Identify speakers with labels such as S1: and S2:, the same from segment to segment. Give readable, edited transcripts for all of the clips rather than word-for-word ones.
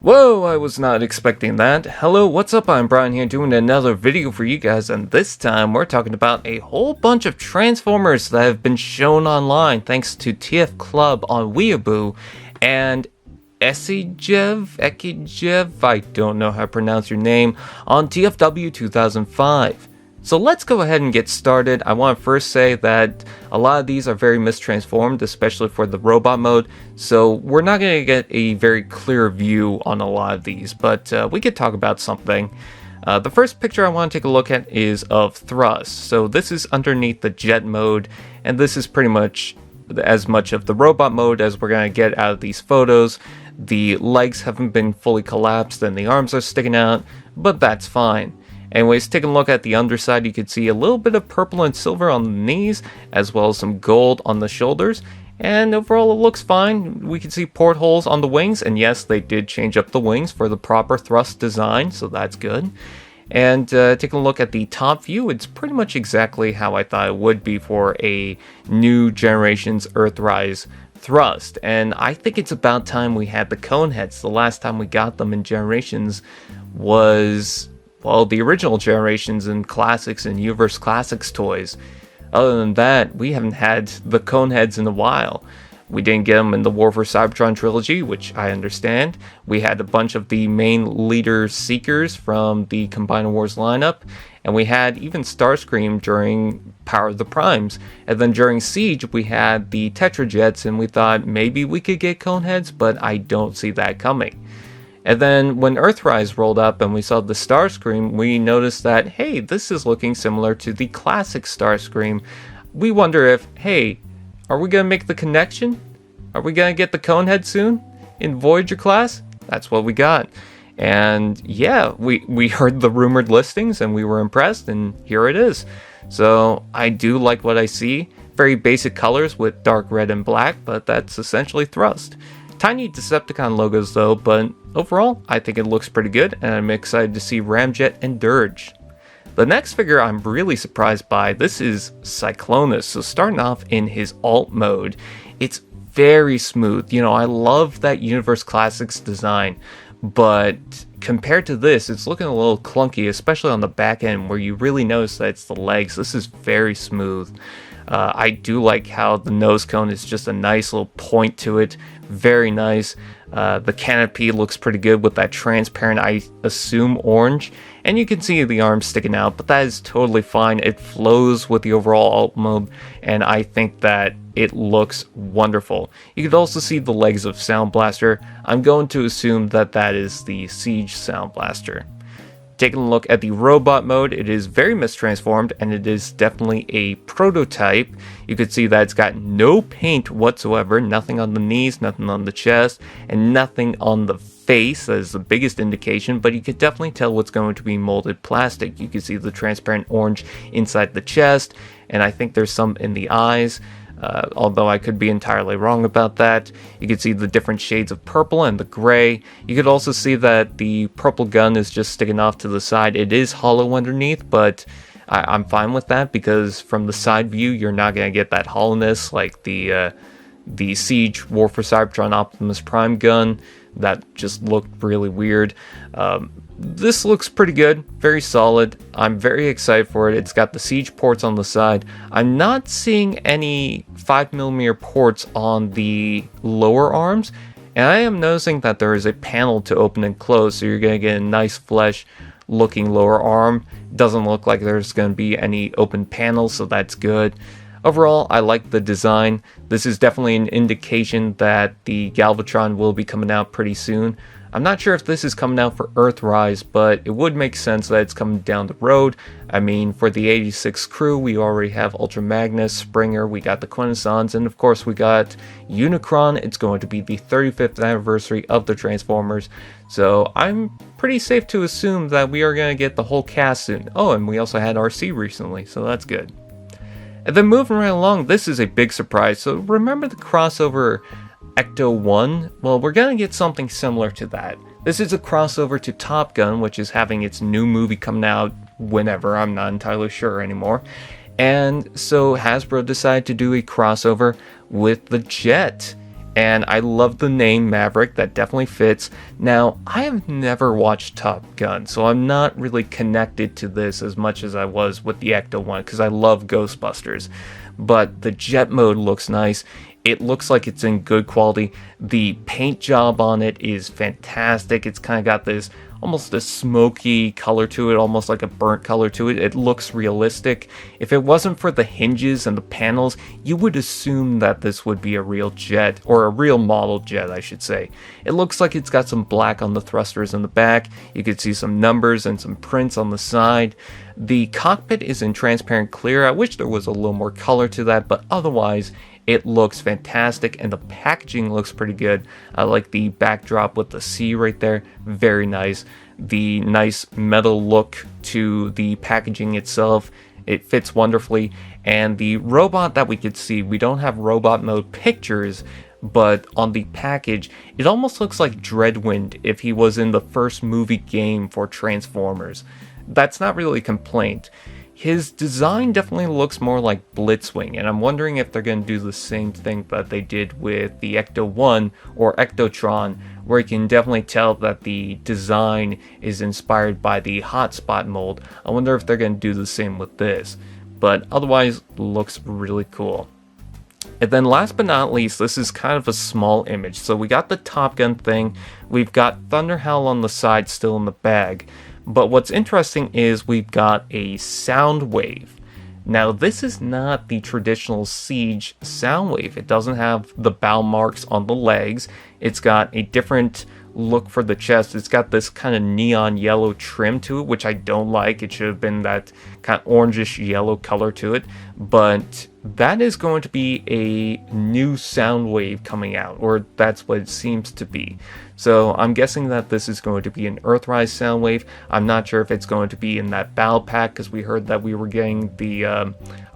S1: Whoa, I was not expecting that. Hello, what's up? I'm Brian here doing another video for you guys, and this time we're talking about a whole bunch of Transformers that have been shown online thanks to TF Club on Weeaboo and Ekijev, I don't know how to pronounce your name, on TFW 2005. So let's go ahead and get started. I want to first say that a lot of these are very mistransformed, especially for the robot mode, so we're not going to get a very clear view on a lot of these, but we could talk about something. The first picture I want to take a look at is of thrust. So this is underneath the jet mode, and this is pretty much as much of the robot mode as we're going to get out of these photos. The legs haven't been fully collapsed and the arms are sticking out, but that's fine. Anyways, taking a look at the underside, you can see a little bit of purple and silver on the knees, as well as some gold on the shoulders, and overall it looks fine. We can see portholes on the wings, and yes, they did change up the wings for the proper thrust design, so that's good. And taking a look at the top view, it's pretty much exactly how I thought it would be for a new generation's Earthrise thrust, and I think it's about time we had the cone heads. The last time we got them in Generations was, well, the original Generations and Classics and Universe Classics toys. Other than that, we haven't had the cone heads in a while. We didn't get them in the War for Cybertron trilogy, which I understand. We had a bunch of the main leader seekers from the Combiner Wars lineup, and we had even Starscream during Power of the Primes. And then during Siege, we had the Tetrajets, and we thought maybe we could get Coneheads, but I don't see that coming. And then when Earthrise rolled up and we saw the Starscream, we noticed that, hey, this is looking similar to the classic Starscream. We wonder if, hey, are we going to make the connection? Are we going to get the Conehead soon in Voyager class? That's what we got. And yeah, we heard the rumored listings and we were impressed, and here it is. So I do like what I see. Very basic colors with dark red and black, but that's essentially thrust. Tiny Decepticon logos though, but overall I think it looks pretty good, and I'm excited to see Ramjet and Dirge. The next figure I'm really surprised by, this is Cyclonus. So starting off in his alt mode, it's very smooth. You know, I love that Universe Classics design, but compared to this, it's looking a little clunky, especially on the back end where you really notice that it's the legs. This is very smooth. I do like how the nose cone is just a nice little point to it. Very nice. The canopy looks pretty good with that transparent, I assume, orange. And you can see the arms sticking out, but that is totally fine. It flows with the overall alt mode, and I think that it looks wonderful. You could also see the legs of Sound Blaster. I'm going to assume that that is the Siege Sound Blaster. Taking a look at the robot mode, it is very mistransformed, and it is definitely a prototype. You could see that it's got no paint whatsoever, nothing on the knees, nothing on the chest, and nothing on the face. That is the biggest indication, but you could definitely tell what's going to be molded plastic. You can see the transparent orange inside the chest, and I think there's some in the eyes. Although I could be entirely wrong about that. You can see the different shades of purple and the gray. You could also see that the purple gun is just sticking off to the side. It is hollow underneath, but I'm fine with that because from the side view, you're not going to get that hollowness like the Siege War for Cybertron Optimus Prime gun. That just looked really weird. This looks pretty good, very solid. I'm very excited for it. It's got the Siege ports on the side. I'm not seeing any 5mm ports on the lower arms, and I am noticing that there is a panel to open and close, so you're going to get a nice flesh looking lower arm. Doesn't look like there's going to be any open panels, so that's good. Overall, I like the design. This is definitely an indication that the Galvatron will be coming out pretty soon. I'm not sure if this is coming out for Earthrise, but it would make sense that it's coming down the road. I mean, for the 86 crew, we already have Ultra Magnus, Springer, we got the Quintessons, and of course we got Unicron. It's going to be the 35th anniversary of the Transformers, so I'm pretty safe to assume that we are going to get the whole cast soon. Oh, and we also had RC recently, so that's good. And then moving right along, this is a big surprise. So remember the crossover Ecto 1? Well, we're going to get something similar to that. This is a crossover to Top Gun, which is having its new movie coming out whenever, I'm not entirely sure anymore. And so Hasbro decided to do a crossover with the Jet. And I love the name Maverick, that definitely fits. Now, I have never watched Top Gun, so I'm not really connected to this as much as I was with the Ecto-1, because I love Ghostbusters. But the jet mode looks nice. It looks like it's in good quality. The paint job on it is fantastic. It's kind of got this almost a smoky color to it, almost like a burnt color to it. It looks realistic. If it wasn't for the hinges and the panels, you would assume that this would be a real jet, or a real model jet, I should say. It looks like it's got some black on the thrusters in the back. You could see some numbers and some prints on the side. The cockpit is in transparent clear. I wish there was a little more color to that, but otherwise, it looks fantastic, and the packaging looks pretty good. I like the backdrop with the C right there. Very nice. The nice metal look to the packaging itself. It fits wonderfully. And the robot that we could see, we don't have robot mode pictures, but on the package, it almost looks like Dreadwind if he was in the first movie game for Transformers. That's not really a complaint. His design definitely looks more like Blitzwing, and I'm wondering if they're going to do the same thing that they did with the Ecto-1 or Ectotron, where you can definitely tell that the design is inspired by the hotspot mold. I wonder if they're going to do the same with this, but otherwise looks really cool. And then last but not least, this is kind of a small image. So we got the Top Gun thing, we've got Thunderhowl on the side still in the bag. But what's interesting is we've got a Soundwave. Now, this is not the traditional Siege Soundwave. It doesn't have the bow marks on the legs. It's got a different look for the chest. It's got this kind of neon yellow trim to it, which I don't like. It should have been that kind of orangish yellow color to it. But that is going to be a new Soundwave coming out, or that's what it seems to be. So I'm guessing that this is going to be an Earthrise Soundwave. I'm not sure if it's going to be in that Battle Pack, because we heard that we were getting the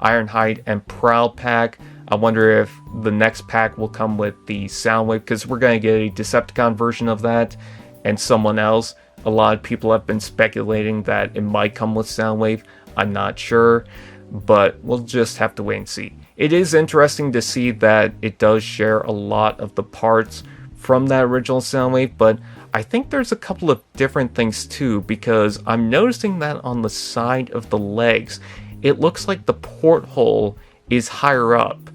S1: Ironhide and Prowl pack. I wonder if the next pack will come with the Soundwave, because we're going to get a Decepticon version of that, and someone else. A lot of people have been speculating that it might come with Soundwave. I'm not sure, but we'll just have to wait and see. It is interesting to see that it does share a lot of the parts from that original Soundwave, but I think there's a couple of different things too, because I'm noticing that on the side of the legs, it looks like the porthole is higher up,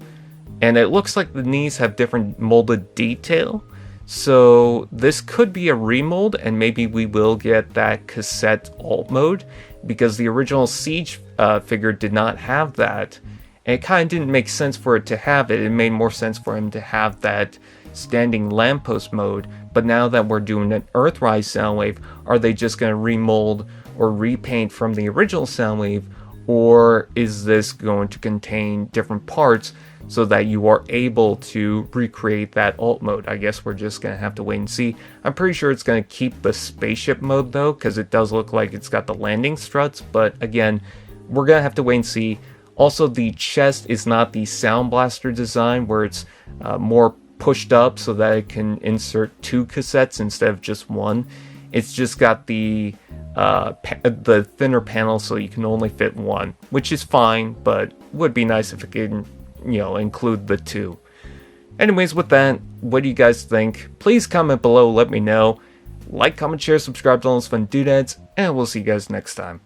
S1: and it looks like the knees have different molded detail. So this could be a remold, and maybe we will get that cassette alt mode, because the original Siege figure did not have that, and it kind of didn't make sense for it to have it. It made more sense for him to have that standing lamppost mode. But now that we're doing an Earthrise Soundwave, are they just going to remold or repaint from the original Soundwave, or is this going to contain different parts so that you are able to recreate that alt mode? I guess we're just going to have to wait and see. I'm pretty sure it's going to keep the spaceship mode though, because it does look like it's got the landing struts, but again, we're going to have to wait and see. Also, the chest is not the Sound Blaster design where it's more pushed up so that it can insert 2 cassettes instead of just 1. It's just got the thinner panel, so you can only fit 1, which is fine, but would be nice if it could, include the 2. Anyways, with that, what do you guys think? Please comment below, let me know. Like, comment, share, subscribe to all those fun doodads, and we'll see you guys next time.